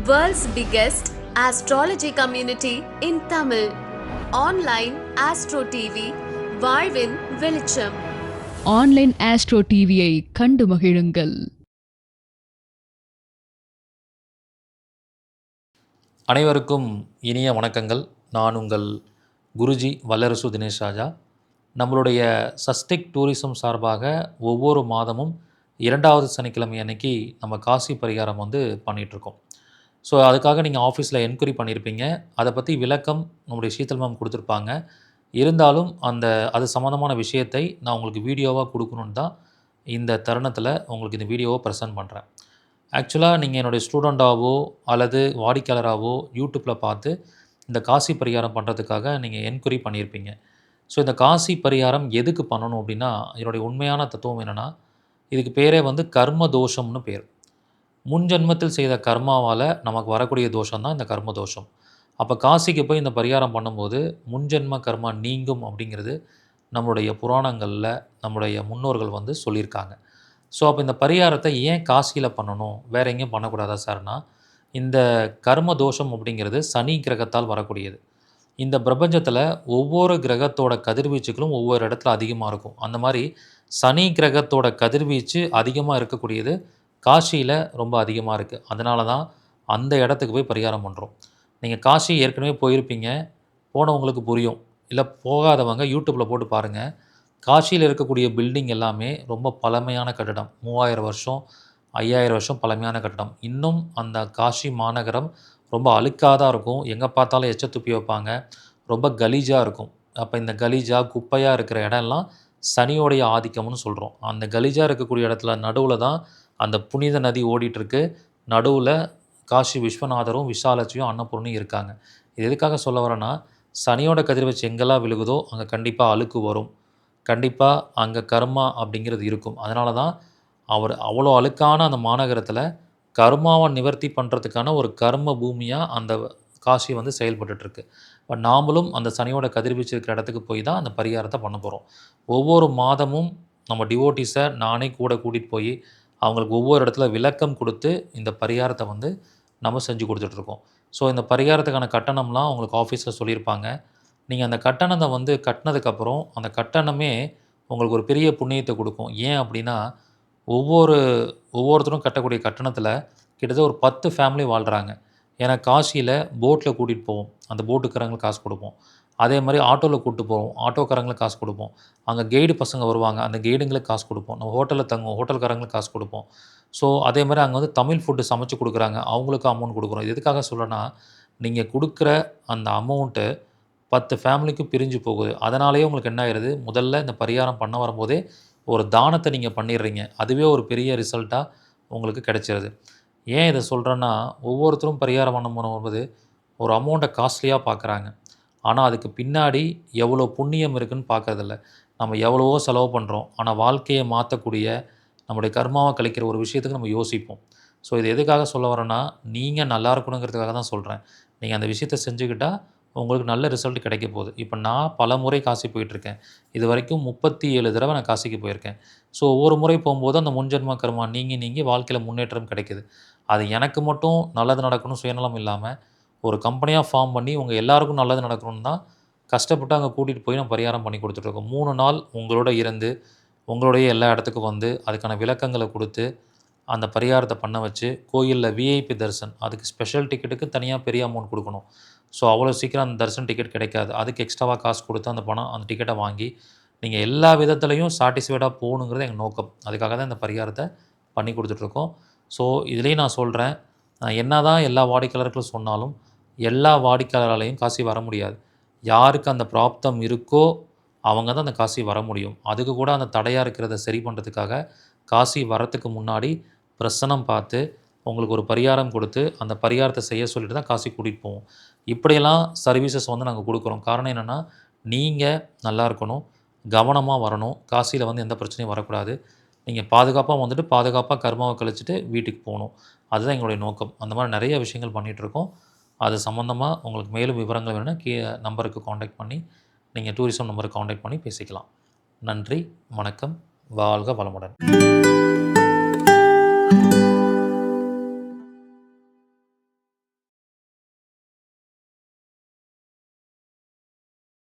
World's biggest astrology community in Tamil. Online Astro TV, வாழ்வின் வெளிச்சம். Online astro டிவியை கண்டு மகிழுங்கள். அனைவருக்கும் இனிய வணக்கங்கள். நான் உங்கள் குருஜி வல்லரசு தினேஷ் ராஜா. நம்மளுடைய சஸ்டிக் டூரிசம் சார்பாக ஒவ்வொரு மாதமும் 2வது சனிக்கிழமை அன்னைக்கு நம்ம காசி பரிகாரம் பண்ணிகிட்ருக்கோம். ஸோ அதுக்காக நீங்கள் ஆஃபீஸில் என்கொயரி பண்ணியிருப்பீங்க. அதை பற்றி விளக்கம் நம்முடைய ஷீதல் மேம் கொடுத்துருப்பாங்க. இருந்தாலும் அது சம்மந்தமான விஷயத்தை நான் உங்களுக்கு வீடியோவாக கொடுக்கணுன்னு தான் இந்த தருணத்தில் உங்களுக்கு இந்த வீடியோவை ப்ரெசென்ட் பண்ணுறேன். ஆக்சுவலாக நீங்கள் என்னுடைய ஸ்டூடெண்ட்டாகவோ அல்லது வாடிக்கையாளராகவோ யூடியூப்பில் பார்த்து இந்த காசி பரிகாரம் பண்ணுறதுக்காக நீங்கள் என்கொயரி பண்ணியிருப்பீங்க. ஸோ இந்த காசி பரிகாரம் எதுக்கு பண்ணணும் அப்படின்னா, என்னுடைய உண்மையான தத்துவம் என்னென்னா, இதுக்கு பேரே கர்ம தோஷம்னு பேர். முன் ஜென்மத்தில் செய்த கர்மாவால் நமக்கு வரக்கூடிய தோஷம் தான் இந்த கர்ம தோஷம். அப்போ காசிக்கு போய் இந்த பரிகாரம் பண்ணும்போது முன்ஜென்ம கர்மா நீங்கும் அப்படிங்கிறது நம்மளுடைய புராணங்களில் நம்முடைய முன்னோர்கள் சொல்லியிருக்காங்க. ஸோ அப்போ இந்த பரிகாரத்தை ஏன் காசியில் பண்ணணும், வேறு எங்கேயும் பண்ணக்கூடாதா சார்னா, இந்த கர்ம தோஷம் அப்படிங்கிறது சனி கிரகத்தால் வரக்கூடியது. இந்த பிரபஞ்சத்தில் ஒவ்வொரு கிரகத்தோட கதிர்வீச்சுகளும் ஒவ்வொரு இடத்துல அதிகமாக இருக்கும். அந்த மாதிரி சனி கிரகத்தோட கதிர்வீச்சு அதிகமாக இருக்கக்கூடியது காசியில் ரொம்ப அதிகமாக இருக்குது. அதனால தான் அந்த இடத்துக்கு போய் பரிகாரம் பண்ணுறோம். நீங்கள் காசி ஏற்கனவே போயிருப்பீங்க, போனவங்களுக்கு புரியும். இல்லை போகாதவங்க யூடியூப்பில் போட்டு பாருங்கள். காசியில் இருக்கக்கூடிய பில்டிங் எல்லாமே ரொம்ப பழமையான கட்டடம். 3000 வருஷம் 5000 வருஷம் பழமையான கட்டடம். இன்னும் அந்த காசி மாநகரம் ரொம்ப அழுக்காக தான் இருக்கும். எங்கே பார்த்தாலும் எச்ச துப்பி வைப்பாங்க. ரொம்ப கலீஜாக இருக்கும். அப்போ இந்த கலீஜா குப்பையாக இருக்கிற இடம்லாம் சனியோடைய ஆதிக்கம்னு சொல்கிறோம். அந்த கலீஜாக இருக்கக்கூடிய இடத்துல நடுவில் தான் அந்த புனித நதி ஓடிட்டுருக்கு. நடுவில் காசி விஸ்வநாதரும் விஷாலட்சியும் அன்னபூர்ணியும் இருக்காங்க. இது எதுக்காக சொல்ல வரேன்னா, சனியோட கதிர்வீச்சு எங்கெல்லாம் விழுகுதோ அங்கே கண்டிப்பாக அழுக்கு வரும். கண்டிப்பாக அங்கே கர்மா அப்படிங்கிறது இருக்கும். அதனால தான் அவர் அவ்வளோ அழுக்கான அந்த மாநகரத்தில் கர்மாவை நிவர்த்தி பண்ணுறதுக்கான ஒரு கர்ம பூமியாக அந்த காசி செயல்பட்டுருக்கு. இப்போ நாமளும் அந்த சனியோட கதிர்வீச்சு இருக்கிற இடத்துக்கு போய் தான் அந்த பரிகாரத்தை பண்ண போகிறோம். ஒவ்வொரு மாதமும் நம்ம டிவோட்டிஸை நானே கூட கூட்டிகிட்டு போய் அவங்களுக்கு ஒவ்வொரு இடத்துல விளக்கம் கொடுத்து இந்த பரிகாரத்தை நம்ம செஞ்சு கொடுத்துட்ருக்கோம். ஸோ இந்த பரிகாரத்துக்கான கட்டணம்லாம் உங்களுக்கு ஆஃபீஸில் சொல்லியிருப்பாங்க. நீங்கள் அந்த கட்டணத்தை கட்டினதுக்கப்புறம் அந்த கட்டணமே உங்களுக்கு ஒரு பெரிய புண்ணியத்தை கொடுக்கும். ஏன் அப்படின்னா, ஒவ்வொருத்தரும் கட்டக்கூடிய கட்டணத்தில் கிட்டத்தட்ட ஒரு 10 ஃபேமிலி வாழ்கிறாங்க. ஏன்னா காசியில் போட்டில் கூட்டிகிட்டு போவோம், அந்த போட்டுக்காரங்களுக்கு காசு கொடுப்போம். அதே மாதிரி ஆட்டோவில் கூப்பிட்டு போவோம், ஆட்டோக்காரங்களுக்கு காசு கொடுப்போம். அங்கே கைடு பசங்க வருவாங்க, அந்த கைடுங்களுக்கு காசு கொடுப்போம். நம்ம ஹோட்டலில் தங்குவோம், ஹோட்டல்காரங்களுக்கு காசு கொடுப்போம். ஸோ அதே மாதிரி அங்கே தமிழ் ஃபுட்டு சமைச்சு கொடுக்குறாங்க, அவங்களுக்கு அமௌண்ட் கொடுக்குறோம். இது எதுக்காக சொல்கிறேன்னா, நீங்கள் கொடுக்குற அந்த அமௌண்ட்டு 10 ஃபேமிலிக்கு பிரிஞ்சு போகுது. அதனாலேயே உங்களுக்கு என்ன ஆயிடுது, முதல்ல இந்த பரிகாரம் பண்ண வரும்போதே ஒரு தானத்தை நீங்கள் பண்ணிடுறீங்க. அதுவே ஒரு பெரிய ரிசல்ட்டாக உங்களுக்கு கிடைச்சிருது. ஏன் இதை சொல்கிறேன்னா, ஒவ்வொருத்தரும் பரிகாரம் பண்ண வரும்போது ஒரு அமௌண்ட்டை காஸ்ட்லியாக பார்க்குறாங்க. ஆனால் அதுக்கு பின்னாடி எவ்வளோ புண்ணியம் இருக்குதுன்னு பார்க்கறதில்ல. நம்ம எவ்வளவோ செலவு பண்ணுறோம், ஆனால் வாழ்க்கையை மாற்றக்கூடிய நம்முடைய கர்மாவை கழிக்கிற ஒரு விஷயத்துக்கு நம்ம யோசிப்போம். ஸோ இது எதுக்காக சொல்ல வரேன்னா, நீங்கள் நல்லா இருக்கணுங்கிறதுக்காக தான் சொல்கிறேன். நீங்கள் அந்த விஷயத்தை செஞ்சுக்கிட்டால் உங்களுக்கு நல்ல ரிசல்ட் கிடைக்க போகுது. இப்போ நான் பல முறை காசி போயிட்டுருக்கேன். இது வரைக்கும் 37 தடவை நான் காசிக்கு போயிருக்கேன். ஸோ ஒவ்வொரு முறை போகும்போது அந்த முன்ஜென்ம கர்மா நீங்கி வாழ்க்கையில் முன்னேற்றம் கிடைக்குது. அது எனக்கு மட்டும் நல்லது நடக்கணும் சுயநலம் இல்லாமல் ஒரு கம்பெனியாக ஃபார்ம் பண்ணி உங்கள் எல்லாருக்கும் நல்லது நடக்கணும்னு தான் கஷ்டப்பட்டு அங்கே கூட்டிகிட்டு போய் நான் பரிகாரம் பண்ணி கொடுத்துட்ருக்கோம். 3 நாள் உங்களோட இருந்து உங்களுடைய எல்லா இடத்துக்கும் அதுக்கான விளக்கங்களை கொடுத்து அந்த பரிகாரத்தை பண்ண வச்சு கோயிலில் விஐபி தரிசன், அதுக்கு ஸ்பெஷல் டிக்கெட்டுக்கு தனியாக பெரிய அமௌண்ட் கொடுக்கணும். ஸோ அவ்வளோ சீக்கிரம் அந்த தரிசன டிக்கெட் கிடைக்காது. அதுக்கு எக்ஸ்ட்ராவாக காசு கொடுத்து அந்த டிக்கெட்டை வாங்கி நீங்கள் எல்லா விதத்துலையும் சாட்டிஸ்ஃபைடாக போகணுங்கிறது எங்கள் நோக்கம். அதுக்காக தான் இந்த பரிகாரத்தை பண்ணி கொடுத்துட்ருக்கோம். ஸோ இதுலேயும் நான் சொல்கிறேன், என்ன தான் எல்லா வாடிக்கையாளர்களும் சொன்னாலும் எல்லா வாடிக்கையாளராலையும் காசி வர முடியாது. யாருக்கு அந்த பிராப்தம் இருக்கோ அவங்க தான் அந்த காசி வர முடியும். அதுக்கு கூட அந்த தடையாக இருக்கிறத சரி பண்ணுறதுக்காக காசி வரத்துக்கு முன்னாடி பிரசனம் பார்த்து உங்களுக்கு ஒரு பரிகாரம் கொடுத்து அந்த பரிகாரத்தை செய்ய சொல்லிட்டு தான் காசி கூட்டிகிட்டு போவோம். இப்படியெல்லாம் சர்வீசஸ் நாங்கள் கொடுக்குறோம். காரணம் என்னென்னா, நீங்கள் நல்லா இருக்கணும், கவனமாக வரணும், காசியில் எந்த பிரச்சனையும் வரக்கூடாது. நீங்கள் பாதுகாப்பாக பாதுகாப்பாக கர்மாவை கழிச்சிட்டு வீட்டுக்கு போகணும். அதுதான் எங்களுடைய நோக்கம். அந்த மாதிரி நிறைய விஷயங்கள் பண்ணிகிட்ருக்கோம். அது சம்மந்தமாக உங்களுக்கு மேலும் விவரங்கள் வேணும்னா நம்பருக்கு காண்டாக்ட் பண்ணி நீங்கள் டூரிசம் நம்பருக்கு காண்டாக்ட் பண்ணி பேசிக்கலாம். நன்றி, வணக்கம், வாழ்க வளமுடன்.